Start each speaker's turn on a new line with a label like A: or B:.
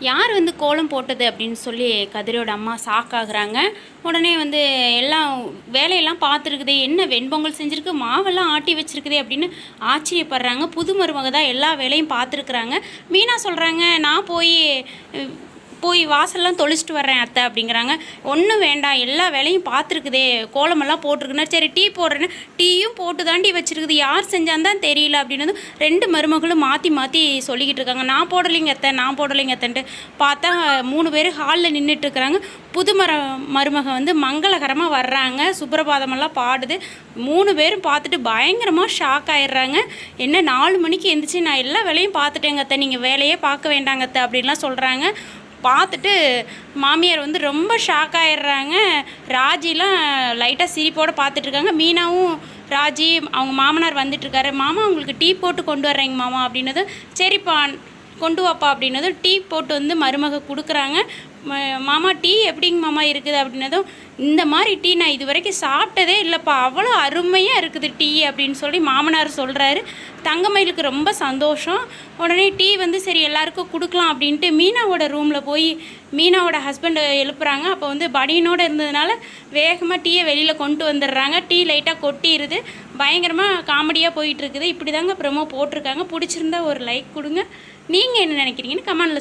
A: யார் வந்து கோலம் போட்டது அப்படின்னு சொல்லி கதிரோட அம்மா ஷாக்காகுறாங்க. உடனே வந்து எல்லாம் வேலையெல்லாம் பார்த்துருக்குதே, என்ன வெண்பொங்கல் செஞ்சுருக்கு, மாவெல்லாம் ஆட்டி வச்சுருக்குதே அப்படின்னு ஆச்சரியப்படுறாங்க. புது மருமக தான் எல்லா வேலையும் பார்த்துருக்குறாங்க. மீனா சொல்கிறாங்க, நான் போய் வாசல்லாம் தொளிச்சிட்டு வர்றேன் அத்தை அப்படிங்கிறாங்க. ஒன்றும் வேண்டாம், எல்லா வேலையும் பார்த்துருக்குதே, கோலமெல்லாம் போட்டிருக்குன்னா சரி டீ போடுறேன்னு டீயும் போட்டு தாண்டி வச்சுருக்குது, யார் செஞ்சான்னு தான் தெரியல அப்படின்னு 2 மருமகளும் மாற்றி மாற்றி சொல்லிக்கிட்டு இருக்காங்க. நான் போடலைங்க அத்தை, நான் போடலைங்க அத்தைன்ட்டு பார்த்தா 3 பேர் ஹாலில் நின்றுட்டுருக்குறாங்க. புது மருமக வந்து மங்களகரமாக வர்றாங்க, சுப்ரபாதமெல்லாம் பாடுது. 3 பேரும் பார்த்துட்டு பயங்கரமாக ஷாக் ஆயிடுறாங்க. என்ன 4 மணிக்கு எழுந்திரிச்சு நான் எல்லா வேலையும் பார்த்துட்டேங்க அத்தை, நீங்கள் வேலையே பார்க்க வேண்டாங்க அத்தை அப்படின்லாம் சொல்கிறாங்க. பார்த்துட்டு மாமியார் வந்து ரொம்ப ஷாக் ஆகிடுறாங்க. ராஜிலாம் லைட்டாக சிரிப்போடு பார்த்துட்ருக்காங்க. மீனாவும் ராஜி அவங்க மாமனார் வந்துட்டுருக்காரு. மாமா உங்களுக்கு டீ போட்டு கொண்டு வர்றேங்க மாமா அப்படின்னதும், சரிப்பா கொண்டு வாப்பா அப்படின்னதும் டீ போட்டு வந்து மருமக கொடுக்குறாங்க. மாமா டீ எப்படிங்க மாமா இருக்குது அப்படின்னதும், இந்த மாதிரி டீ நான் இது வரைக்கும் சாப்பிட்டதே இல்லைப்பா, அவ்வளோ அருமையாக இருக்குது டீ அப்படின்னு சொல்லி மாமனார் சொல்கிறாரு. தங்கமயிலுக்கு ரொம்ப சந்தோஷம். உடனே டீ வந்து சரி எல்லாருக்கும் கொடுக்கலாம் அப்படின்ட்டு மீனாவோட ரூமில் போய் மீனாவோட ஹஸ்பண்டை எழுப்புறாங்க. அப்போ வந்து பனியனோடு இருந்ததுனால வேகமாக டீயை வெளியில் கொண்டு வந்துடுறாங்க. டீ லைட்டாக கொட்டிடுது. பயங்கரமாக காமெடியாக போயிட்டுருக்குது. இப்படி தாங்க ப்ரோமோ போட்டிருக்காங்க. பிடிச்சிருந்தா ஒரு லைக் கொடுங்க. நீங்கள் என்ன நினைக்கிறீங்கன்னு கமெண்டில்